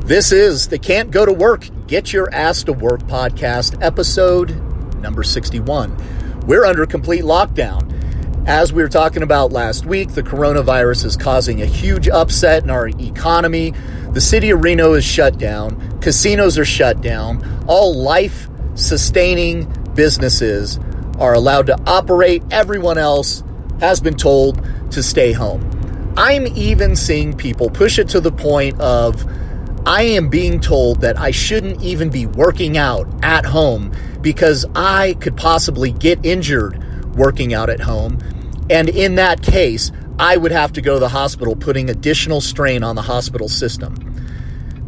This is the Can't Go to Work, Get Your Ass to Work podcast, episode number 61. We're under complete lockdown. As we were talking about last week, the coronavirus is causing a huge upset in our economy. The city of Reno is shut down. Casinos are shut down. All life-sustaining businesses are allowed to operate. Everyone else has been told to stay home. I'm even seeing people push it to the point of I am being told that I shouldn't even be working out at home because I could possibly get injured working out at home. And in that case, I would have to go to the hospital, putting additional strain on the hospital system.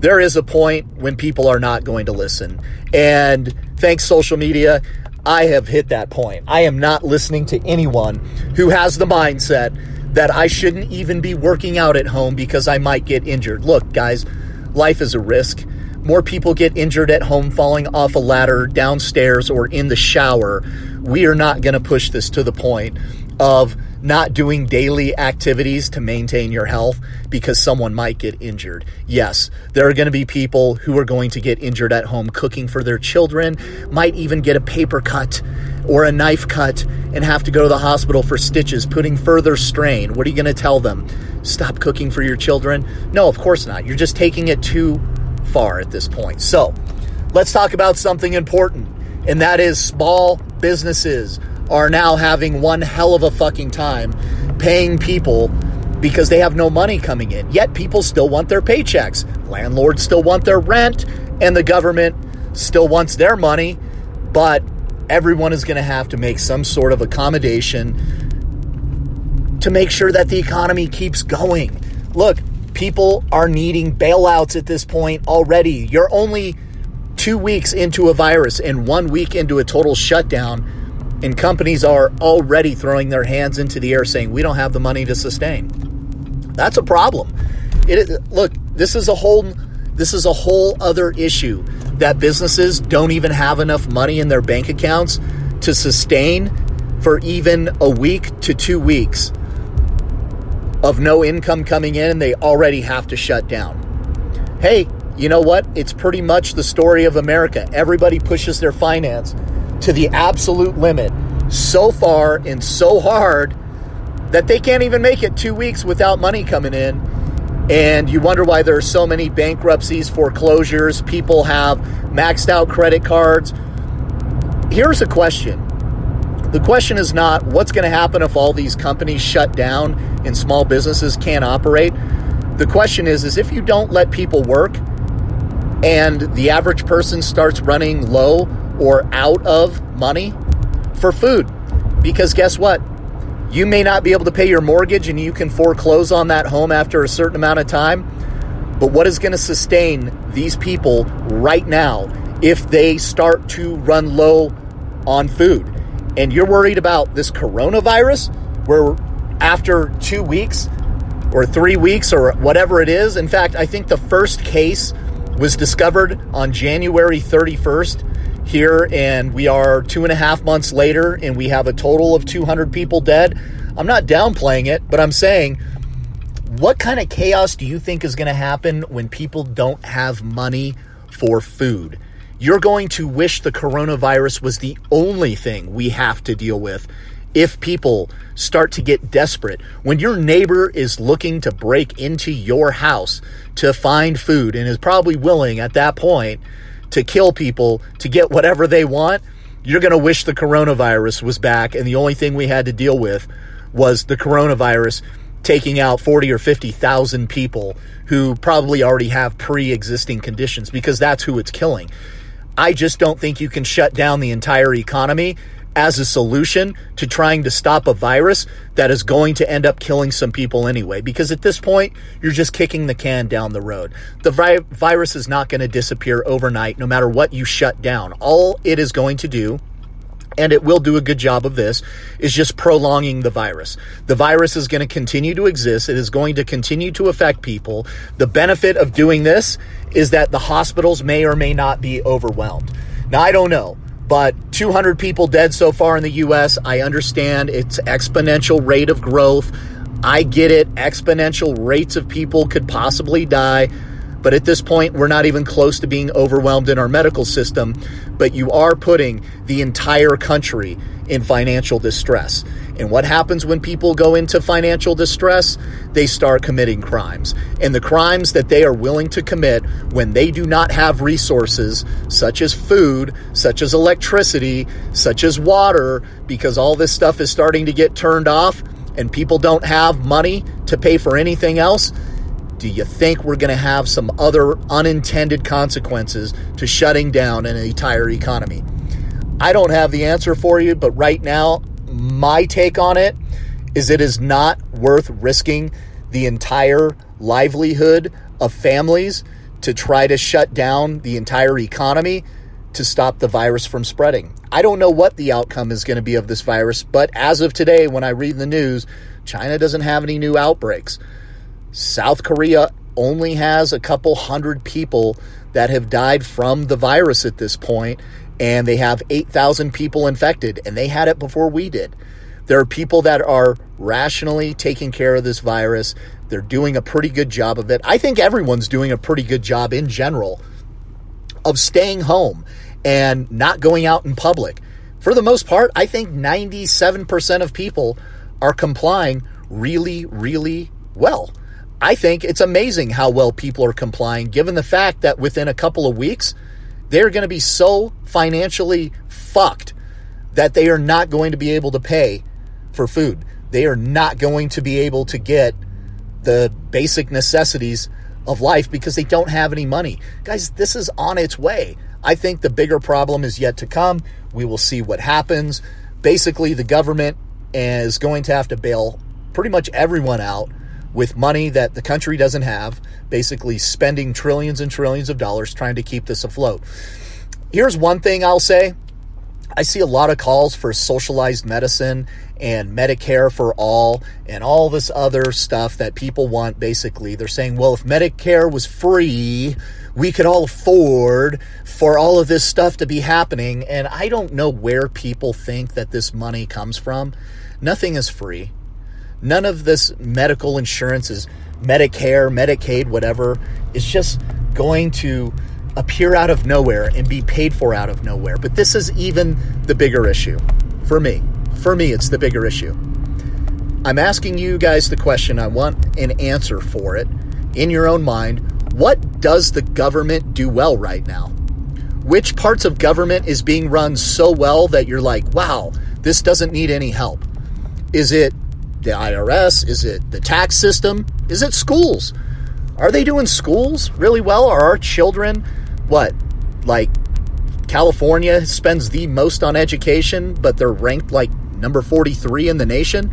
There is a point when people are not going to listen. And thanks social media, I have hit that point. I am not listening to anyone who has the mindset that I shouldn't even be working out at home because I might get injured. Look, guys, life is a risk. More people get injured at home falling off a ladder, downstairs, or in the shower. We are not going to push this to the point of not doing daily activities to maintain your health because someone might get injured. Yes, there are going to be people who are going to get injured at home cooking for their children, might even get a paper cut or a knife cut and have to go to the hospital for stitches, putting further strain. What are you going to tell them? Stop cooking for your children? No, of course not. You're just taking it too far at this point. So let's talk about something important, and that is small businesses are now having one hell of a fucking time paying people because they have no money coming in. Yet people still want their paychecks. Landlords still want their rent, and the government still wants their money, but everyone is going to have to make some sort of accommodation to make sure that the economy keeps going. Look, people are needing bailouts at this point already. You're only 2 weeks into a virus and 1 week into a total shutdown, and companies are already throwing their hands into the air saying, we don't have the money to sustain. That's a problem. Look, this is a whole other issue that businesses don't even have enough money in their bank accounts to sustain for even a week to 2 weeks of no income coming in, and they already have to shut down. Hey, you know what? It's pretty much the story of America. Everybody pushes their finance to the absolute limit so far and so hard that they can't even make it 2 weeks without money coming in. And you wonder why there are so many bankruptcies, foreclosures, people have maxed out credit cards. Here's a question. The question is not what's going to happen if all these companies shut down and small businesses can't operate. The question is if you don't let people work and the average person starts running low or out of money for food, because guess what? You may not be able to pay your mortgage and you can foreclose on that home after a certain amount of time. But what is going to sustain these people right now if they start to run low on food? And you're worried about this coronavirus where after 2 weeks or 3 weeks or whatever it is. In fact, I think the first case was discovered on January 31st here, and we are 2.5 months later, and we have a total of 200 people dead. I'm not downplaying it, but I'm saying, what kind of chaos do you think is going to happen when people don't have money for food? You're going to wish the coronavirus was the only thing we have to deal with if people start to get desperate. When your neighbor is looking to break into your house to find food and is probably willing at that point to kill people to get whatever they want, you're going to wish the coronavirus was back, and the only thing we had to deal with was the coronavirus taking out 40 or 50,000 people who probably already have pre-existing conditions, because that's who it's killing. I just don't think you can shut down the entire economy as a solution to trying to stop a virus that is going to end up killing some people anyway, because at this point, you're just kicking the can down the road. The virus is not going to disappear overnight, no matter what you shut down. All it is going to do, and it will do a good job of this, is just prolonging the virus. The virus is going to continue to exist. It is going to continue to affect people. The benefit of doing this is that the hospitals may or may not be overwhelmed. Now, I don't know, but 200 people dead so far in the U.S. I understand it's exponential rate of growth. I get it. Exponential rates of people could possibly die. But at this point, we're not even close to being overwhelmed in our medical system, but you are putting the entire country in financial distress. And what happens when people go into financial distress? They start committing crimes. And the crimes that they are willing to commit when they do not have resources, such as food, such as electricity, such as water, because all this stuff is starting to get turned off and people don't have money to pay for anything else, do you think we're going to have some other unintended consequences to shutting down an entire economy? I don't have the answer for you, but right now, my take on it is not worth risking the entire livelihood of families to try to shut down the entire economy to stop the virus from spreading. I don't know what the outcome is going to be of this virus, but as of today, when I read the news, China doesn't have any new outbreaks. South Korea only has a couple hundred people that have died from the virus at this point, and they have 8,000 people infected, and they had it before we did. There are people that are rationally taking care of this virus. They're doing a pretty good job of it. I think everyone's doing a pretty good job in general of staying home and not going out in public. For the most part, I think 97% of people are complying really, really well. I think it's amazing how well people are complying, given the fact that within a couple of weeks, they're going to be so financially fucked that they are not going to be able to pay for food. They are not going to be able to get the basic necessities of life because they don't have any money. Guys, this is on its way. I think the bigger problem is yet to come. We will see what happens. Basically, the government is going to have to bail pretty much everyone out with money that the country doesn't have, basically spending trillions and trillions of dollars trying to keep this afloat. Here's one thing I'll say. I see a lot of calls for socialized medicine and Medicare for all and all this other stuff that people want. Basically, they're saying, well, if Medicare was free, we could all afford for all of this stuff to be happening. And I don't know where people think that this money comes from. Nothing is free. None of this medical insurance is Medicare, Medicaid, whatever, is just going to appear out of nowhere and be paid for out of nowhere. But this is even the bigger issue for me. For me, it's the bigger issue. I'm asking you guys the question. I want an answer for it in your own mind. What does the government do well right now? Which parts of government is being run so well that you're like, wow, this doesn't need any help? Is it the IRS? Is it the tax system? Is it schools? Are they doing schools really well? Are our children, like California spends the most on education, but they're ranked like number 43 in the nation?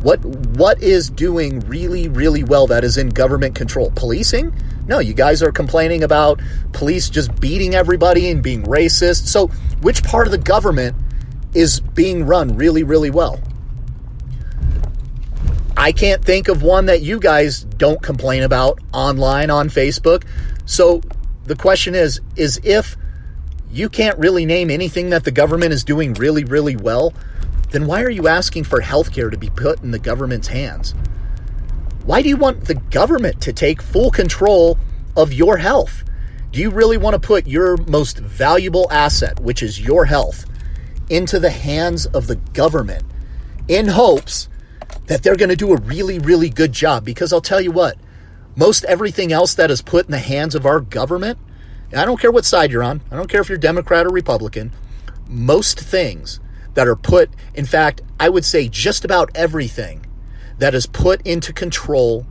What is doing really, really well that is in government control? Policing? No, you guys are complaining about police just beating everybody and being racist. So which part of the government is being run really, really well? I can't think of one that you guys don't complain about online on Facebook. So the question is if you can't really name anything that the government is doing really, really well, then why are you asking for healthcare to be put in the government's hands? Why do you want the government to take full control of your health? Do you really want to put your most valuable asset, which is your health, into the hands of the government in hopes that they're going to do a really, really good job? Because I'll tell you what, most everything else that is put in the hands of our government, and I don't care what side you're on, I don't care if you're Democrat or Republican, most things that are put, in fact, I would say just about everything that is put into control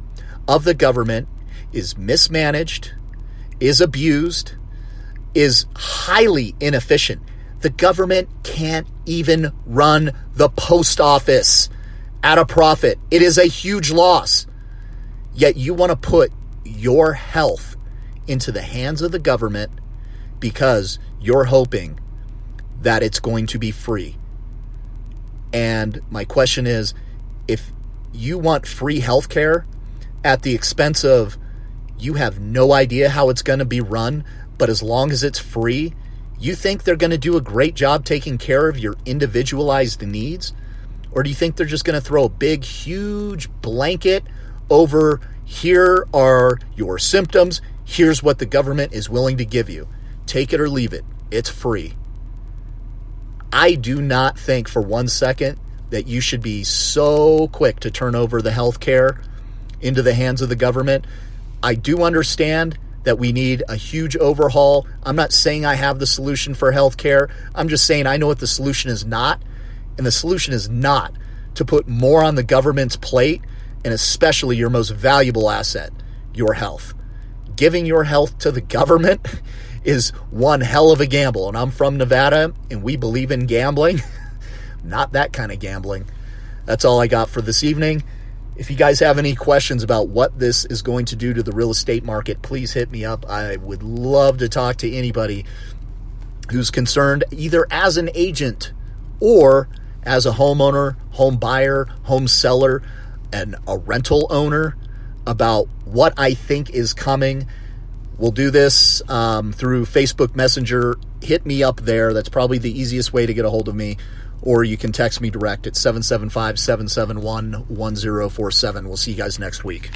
of the government is mismanaged, is abused, is highly inefficient. The government can't even run the post office at a profit. It is a huge loss. Yet you want to put your health into the hands of the government because you're hoping that it's going to be free. And my question is, if you want free healthcare at the expense of you have no idea how it's going to be run, but as long as it's free, you think they're going to do a great job taking care of your individualized needs? Or do you think they're just going to throw a big, huge blanket over Here are your symptoms. Here's what the government is willing to give you. Take it or leave it. It's free. I do not think for 1 second that you should be so quick to turn over the health care into the hands of the government. I do understand that we need a huge overhaul. I'm not saying I have the solution for health care. I'm just saying I know what the solution is not. And the solution is not to put more on the government's plate, and especially your most valuable asset, your health. Giving your health to the government is one hell of a gamble. And I'm from Nevada, and we believe in gambling. Not that kind of gambling. That's all I got for this evening. If you guys have any questions about what this is going to do to the real estate market, please hit me up. I would love to talk to anybody who's concerned, either as an agent or as a homeowner, home buyer, home seller, and a rental owner, about what I think is coming. We'll do this through Facebook Messenger. Hit me up there. That's probably the easiest way to get a hold of me. Or you can text me direct at 775-771-1047. We'll see you guys next week.